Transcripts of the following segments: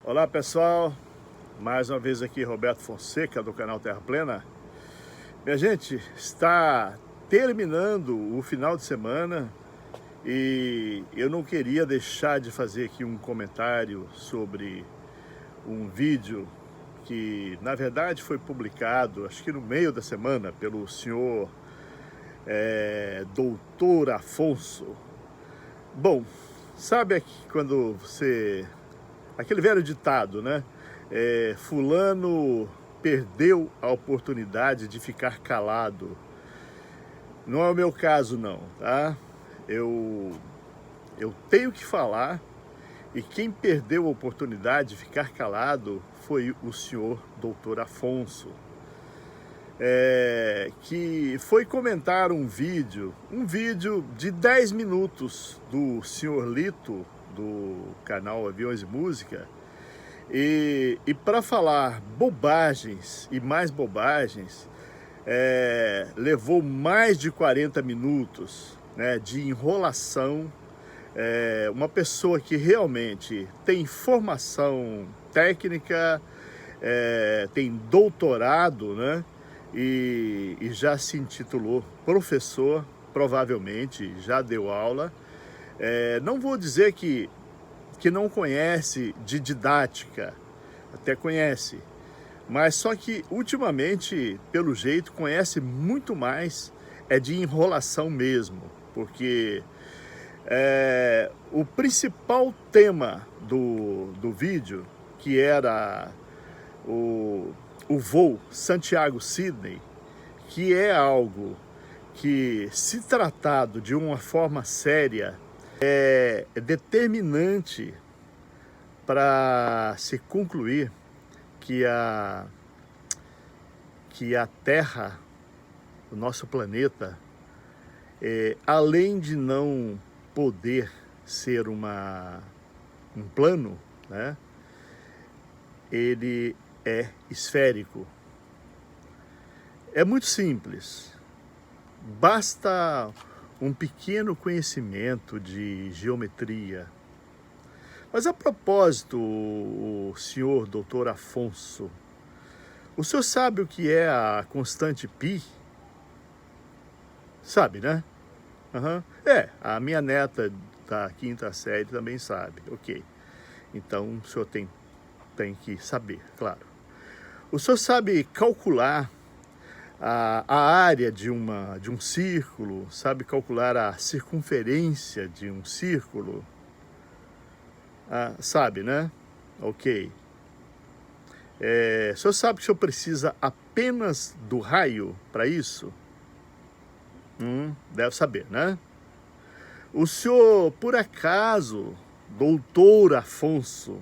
Olá pessoal, mais uma vez aqui Roberto Fonseca do canal Terra Plena. Minha gente, está terminando o final de semana e eu não queria deixar de fazer aqui um comentário sobre um vídeo que na verdade foi publicado, acho que no meio da semana, pelo senhor Doutor Afonso. Bom, sabe quando você... aquele velho ditado, né? Fulano perdeu a oportunidade de ficar calado. Não é o meu caso não, tá? Eu tenho que falar, e quem perdeu a oportunidade de ficar calado foi o senhor Doutor Afonso, que foi comentar um vídeo de 10 minutos do senhor Lito, do canal Aviões e Música, e para falar bobagens e mais bobagens, levou mais de 40 minutos, né, de enrolação. Uma pessoa que realmente tem formação técnica, tem doutorado, né, e já se intitulou professor, provavelmente já deu aula. Não vou dizer que não conhece de didática, até conhece, mas só que ultimamente, pelo jeito, conhece muito mais de enrolação mesmo, porque o principal tema do vídeo, que era o voo Santiago-Sydney, que é algo que, se tratado de uma forma séria, é determinante para se concluir que a Terra, o nosso planeta, além de não poder ser um plano, né, ele é esférico. É muito simples, basta um pequeno conhecimento de geometria. Mas a propósito, o senhor Doutor Afonso, o senhor sabe o que é a constante π? Sabe, né? Uhum. A minha neta da quinta série também sabe, ok. Então o senhor tem que saber, claro. O senhor sabe calcular a área de um círculo, sabe calcular a circunferência de um círculo? Sabe, né? Ok. O senhor sabe que o senhor precisa apenas do raio para isso? Deve saber, né? O senhor, por acaso, Doutor Afonso,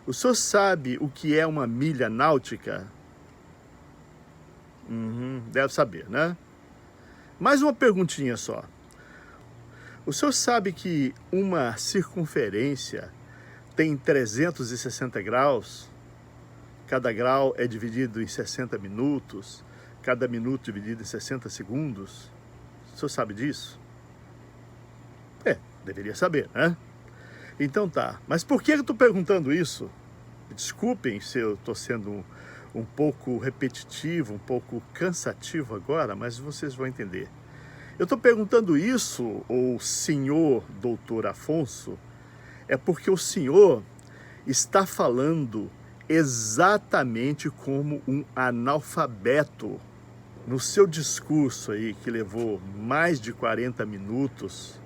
o senhor sabe o que é uma milha náutica? Deve saber, né? Mais uma perguntinha só. O senhor sabe que uma circunferência tem 360 graus? Cada grau é dividido em 60 minutos, cada minuto dividido em 60 segundos. O senhor sabe disso? Deveria saber, né? Então tá, mas por que eu estou perguntando isso? Desculpem se eu estou sendo um pouco repetitivo, um pouco cansativo agora, mas vocês vão entender. Eu estou perguntando isso, o senhor Doutor Afonso, porque o senhor está falando exatamente como um analfabeto. No seu discurso aí, que levou mais de 40 minutos,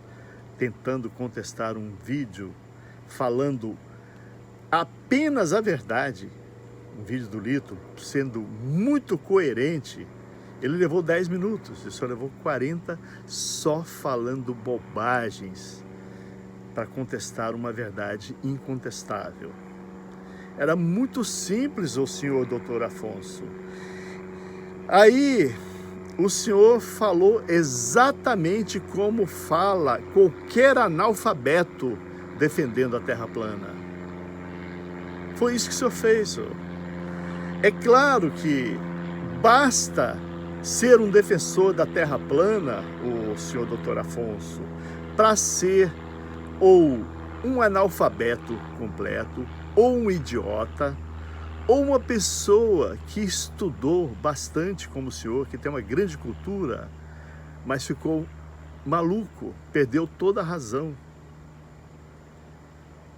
tentando contestar um vídeo, falando apenas a verdade, um vídeo do Lito, sendo muito coerente, ele levou 10 minutos, ele só levou 40 só falando bobagens para contestar uma verdade incontestável. Era muito simples o senhor Doutor Afonso. Aí o senhor falou exatamente como fala qualquer analfabeto defendendo a Terra plana. Foi isso que o senhor fez, senhor. É claro que basta ser um defensor da Terra plana, o senhor Doutor Afonso, para ser ou um analfabeto completo, ou um idiota, ou uma pessoa que estudou bastante como o senhor, que tem uma grande cultura, mas ficou maluco, perdeu toda a razão.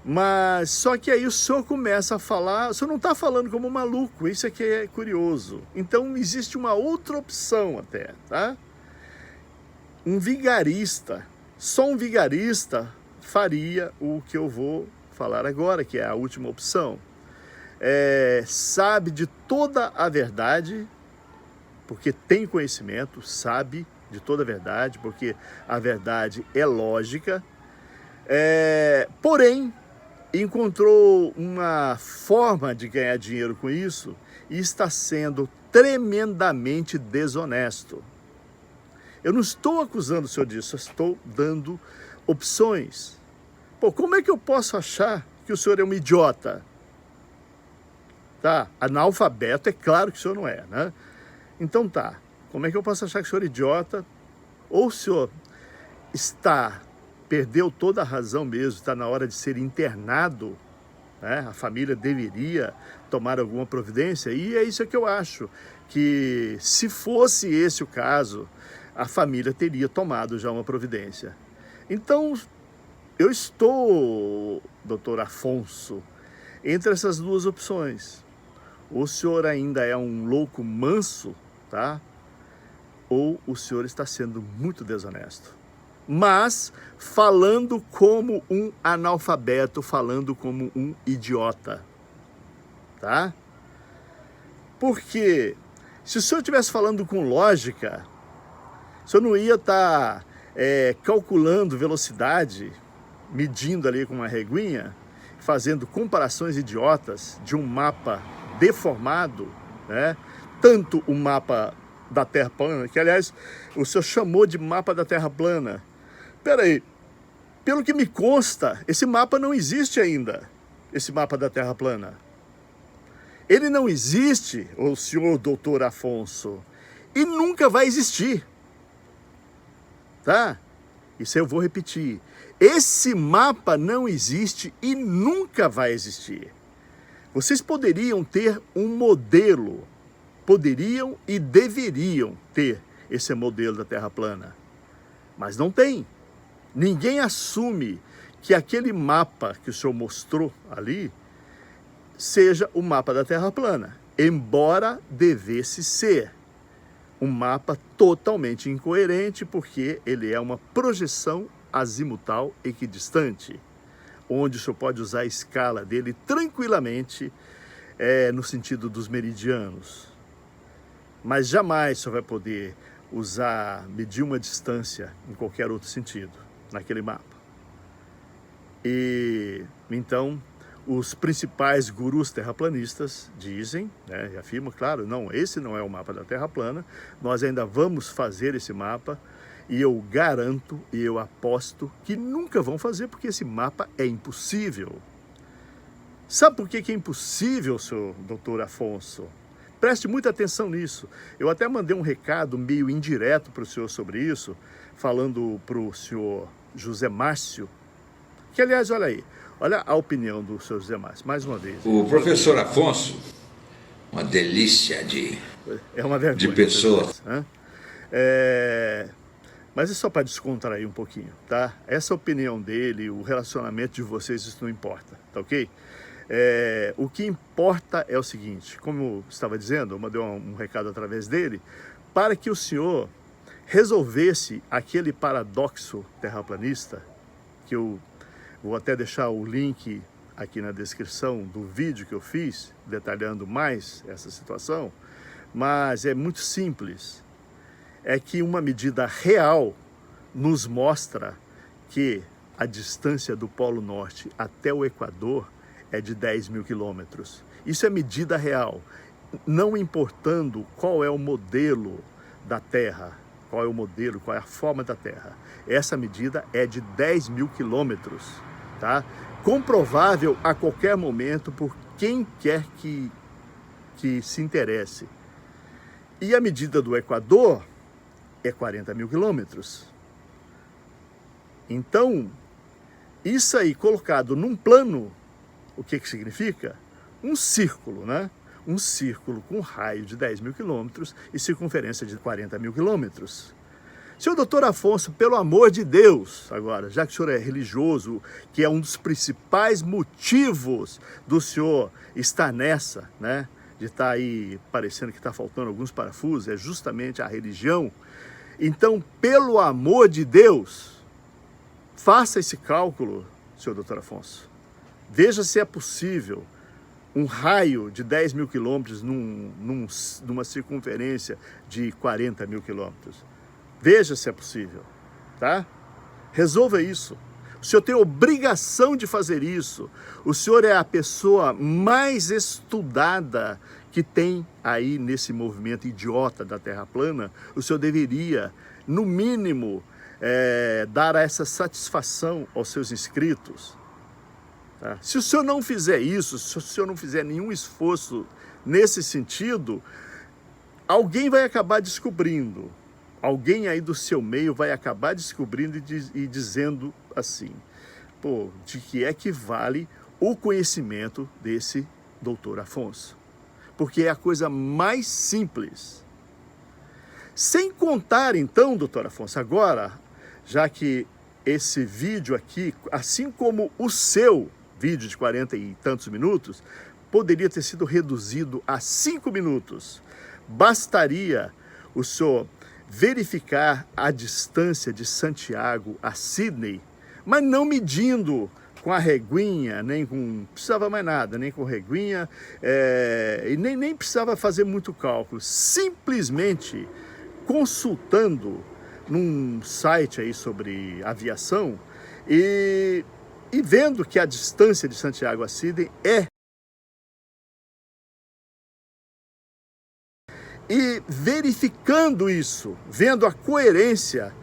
Mas só que aí o senhor começa a falar, o senhor não está falando como maluco, isso aqui é curioso. Então existe uma outra opção até, tá? Um vigarista, só um vigarista faria o que eu vou falar agora, que é a última opção. Sabe de toda a verdade, porque tem conhecimento, sabe de toda a verdade, porque a verdade é lógica, porém encontrou uma forma de ganhar dinheiro com isso e está sendo tremendamente desonesto. Eu não estou acusando o senhor disso, eu estou dando opções. Pô, como é que eu posso achar que o senhor é um idiota? Tá, analfabeto é claro que o senhor não é, né? Então tá, como é que eu posso achar que o senhor é idiota? Ou o senhor perdeu toda a razão mesmo, está na hora de ser internado, né? A família deveria tomar alguma providência, e é isso que eu acho, que se fosse esse o caso, a família teria tomado já uma providência. Então, eu estou, doutor Afonso, entre essas duas opções. O senhor ainda é um louco manso, tá? Ou o senhor está sendo muito desonesto. Mas falando como um analfabeto, falando como um idiota, tá? Porque se o senhor estivesse falando com lógica, o senhor não ia estar calculando velocidade, medindo ali com uma reguinha, fazendo comparações idiotas de um mapa deformado, né? Tanto o mapa da Terra plana, que aliás o senhor chamou de mapa da Terra plana. Peraí, pelo que me consta, esse mapa não existe ainda, esse mapa da Terra plana. Ele não existe, o senhor doutor Afonso, e nunca vai existir, tá? Isso eu vou repetir. Esse mapa não existe e nunca vai existir. Vocês poderiam ter um modelo, poderiam e deveriam ter esse modelo da Terra plana, mas não tem. Ninguém assume que aquele mapa que o senhor mostrou ali seja o mapa da Terra plana, embora devesse ser um mapa totalmente incoerente, porque ele é uma projeção azimutal equidistante, onde o senhor pode usar a escala dele tranquilamente no sentido dos meridianos. Mas jamais o senhor vai poder medir uma distância em qualquer outro sentido, naquele mapa. E então, os principais gurus terraplanistas dizem, né, e afirmam, claro, não, esse não é o mapa da Terra plana, nós ainda vamos fazer esse mapa, e eu garanto e eu aposto que nunca vão fazer, porque esse mapa é impossível. Sabe por que é impossível, senhor doutor Afonso? Preste muita atenção nisso. Eu até mandei um recado meio indireto para o senhor sobre isso, falando para o senhor José Márcio, que aliás, olha aí, olha a opinião do senhor José Márcio, mais uma vez. O professor Afonso, uma delícia de pessoa. Né? Mas é só para descontrair um pouquinho, tá? Essa opinião dele, o relacionamento de vocês, isso não importa, tá ok? O que importa é o seguinte, como eu estava dizendo, eu mandei um recado através dele, para que o senhor resolvesse aquele paradoxo terraplanista, que eu vou até deixar o link aqui na descrição do vídeo que eu fiz, detalhando mais essa situação, mas é muito simples. É que uma medida real nos mostra que a distância do Polo Norte até o Equador é de 10 mil quilômetros. Isso é medida real, não importando qual é o modelo da Terra, qual é o modelo, qual é a forma da Terra. Essa medida é de 10 mil quilômetros, tá? Comprovável a qualquer momento por quem quer que se interesse. E a medida do Equador é 40 mil quilômetros. Então, isso aí colocado num plano O que significa? Um círculo, né? Um círculo com raio de 10 mil quilômetros e circunferência de 40 mil quilômetros. Senhor doutor Afonso, pelo amor de Deus, agora, já que o senhor é religioso, que é um dos principais motivos do senhor estar nessa, né? De estar aí parecendo que está faltando alguns parafusos, é justamente a religião. Então, pelo amor de Deus, faça esse cálculo, senhor doutor Afonso. Veja se é possível um raio de 10 mil quilômetros numa circunferência de 40 mil quilômetros. Veja se é possível, tá? Resolva isso. O senhor tem obrigação de fazer isso. O senhor é a pessoa mais estudada que tem aí nesse movimento idiota da Terra plana. O senhor deveria, no mínimo, dar essa satisfação aos seus inscritos. Tá? Se o senhor não fizer isso, se o senhor não fizer nenhum esforço nesse sentido, alguém vai acabar descobrindo. Alguém aí do seu meio vai acabar descobrindo e dizendo assim, pô, de que é que vale o conhecimento desse doutor Afonso. Porque é a coisa mais simples. Sem contar então, doutor Afonso, agora, já que esse vídeo aqui, assim como o seu vídeo de 40 e tantos minutos, poderia ter sido reduzido a 5 minutos. Bastaria o senhor verificar a distância de Santiago a Sydney, mas não medindo com a reguinha, nem com... precisava mais nada, nem com reguinha, e nem precisava fazer muito cálculo. Simplesmente consultando num site aí sobre aviação e vendo que a distância de Santiago a Sydney e verificando isso, vendo a coerência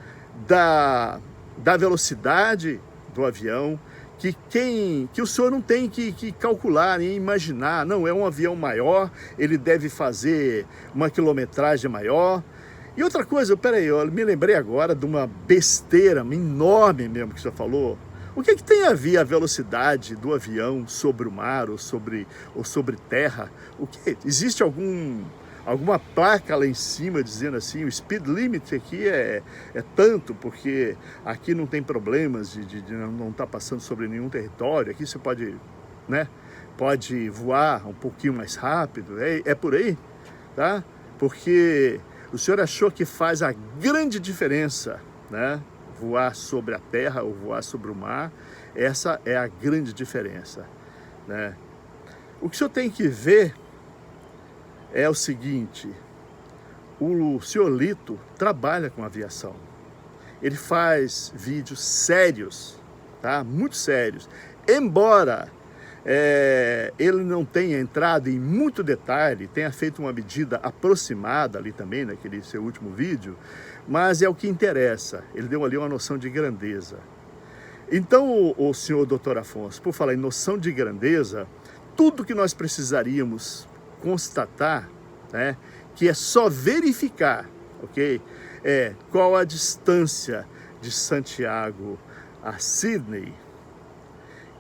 da velocidade do avião, que o senhor não tem que calcular nem imaginar, não, é um avião maior, ele deve fazer uma quilometragem maior. E outra coisa, peraí, eu me lembrei agora de uma besteira enorme mesmo que o senhor falou. O que tem a ver a velocidade do avião sobre o mar ou sobre terra? Existe alguma placa lá em cima dizendo assim, o speed limit aqui é tanto, porque aqui não tem problemas de não estar passando sobre nenhum território, aqui você pode, né, pode voar um pouquinho mais rápido, é por aí, tá? Porque o senhor achou que faz a grande diferença, né? Voar sobre a terra ou voar sobre o mar, essa é a grande diferença, né? O que o senhor tem que ver é o seguinte, o senhor Lito trabalha com aviação, ele faz vídeos sérios, tá? Muito sérios, embora ele não tenha entrado em muito detalhe, tenha feito uma medida aproximada ali também, naquele seu último vídeo, mas é o que interessa, ele deu ali uma noção de grandeza. Então, o senhor doutor Afonso, por falar em noção de grandeza, tudo que nós precisaríamos constatar, né, que é só verificar, ok? Qual a distância de Santiago a Sydney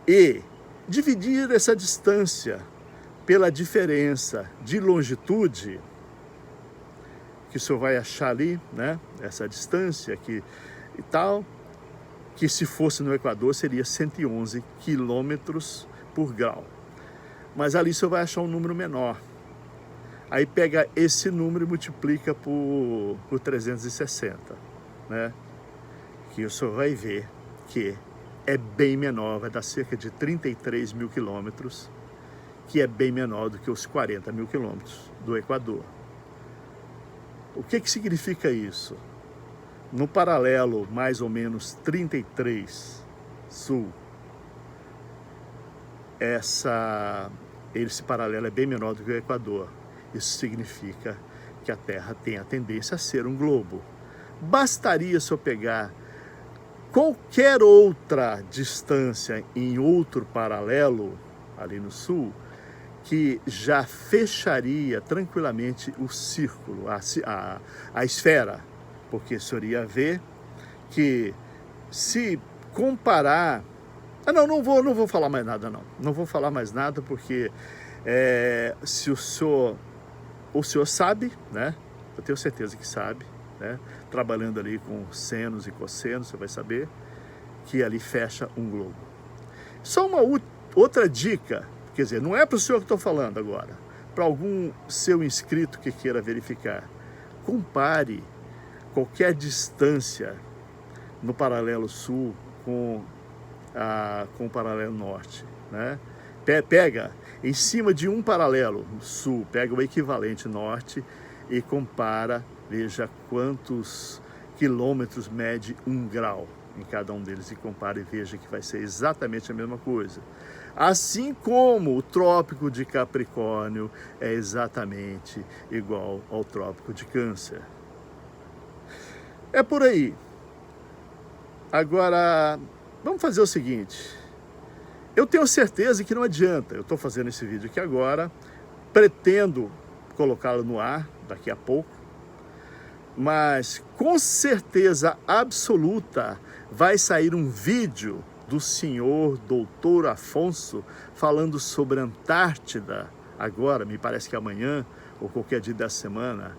e dividir essa distância pela diferença de longitude que o senhor vai achar ali, né? Essa distância aqui e tal, que se fosse no Equador seria 111 quilômetros por grau. Mas ali o senhor vai achar um número menor. Aí pega esse número e multiplica por 360, né? Que o senhor vai ver que é bem menor, vai dar cerca de 33 mil quilômetros, que é bem menor do que os 40 mil quilômetros do Equador. O que significa isso? No paralelo mais ou menos 33 sul, esse paralelo é bem menor do que o Equador. Isso significa que a Terra tem a tendência a ser um globo. Bastaria se eu pegar qualquer outra distância em outro paralelo, ali no sul, que já fecharia tranquilamente o círculo, a esfera, porque o senhor ia ver que se comparar Não vou falar mais nada, não. Não vou falar mais nada, porque se o senhor sabe, né? Eu tenho certeza que sabe, né? Trabalhando ali com senos e cossenos, você vai saber que ali fecha um globo. Só uma outra dica, quer dizer, não é para o senhor que estou falando agora, para algum seu inscrito que queira verificar. Compare qualquer distância no paralelo sul com o paralelo norte, né? Pega em cima de um paralelo sul, pega o equivalente norte e compara, veja quantos quilômetros mede um grau em cada um deles e compara e veja que vai ser exatamente a mesma coisa. Assim como o Trópico de Capricórnio é exatamente igual ao Trópico de Câncer. É por aí. Agora, vamos fazer o seguinte. Eu tenho certeza que não adianta. Eu estou fazendo esse vídeo aqui agora, pretendo colocá-lo no ar daqui a pouco, mas com certeza absoluta vai sair um vídeo do senhor Doutor Afonso falando sobre a Antártida, agora, me parece que amanhã ou qualquer dia da semana.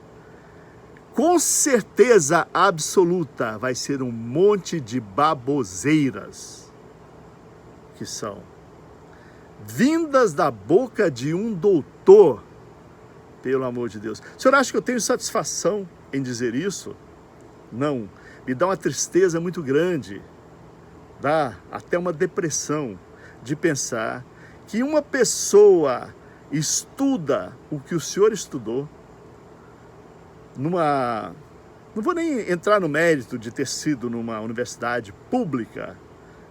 Com certeza absoluta vai ser um monte de baboseiras que são vindas da boca de um doutor, pelo amor de Deus. O senhor acha que eu tenho satisfação em dizer isso? Não. Me dá uma tristeza muito grande, dá até uma depressão de pensar que uma pessoa estuda o que o senhor estudou, não vou nem entrar no mérito de ter sido numa universidade pública,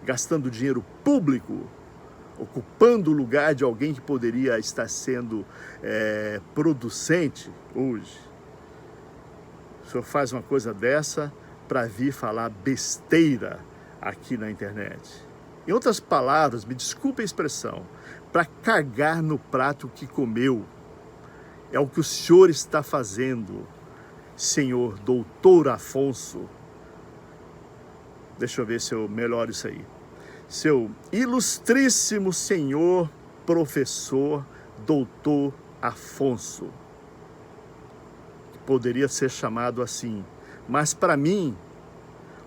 gastando dinheiro público, ocupando o lugar de alguém que poderia estar sendo producente hoje. O senhor faz uma coisa dessa para vir falar besteira aqui na internet. Em outras palavras, me desculpe a expressão, para cagar no prato que comeu. É o que o senhor está fazendo, senhor Doutor Afonso. Deixa eu ver se eu melhoro isso aí. Seu ilustríssimo senhor professor Doutor Afonso. Poderia ser chamado assim, mas para mim,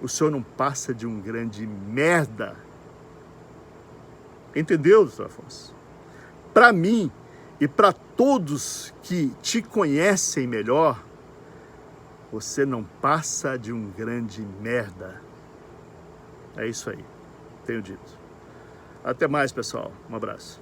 o senhor não passa de um grande merda. Entendeu, doutor Afonso? Para mim e para todos que te conhecem melhor, você não passa de um grande merda. É isso aí, tenho dito. Até mais, pessoal. Um abraço.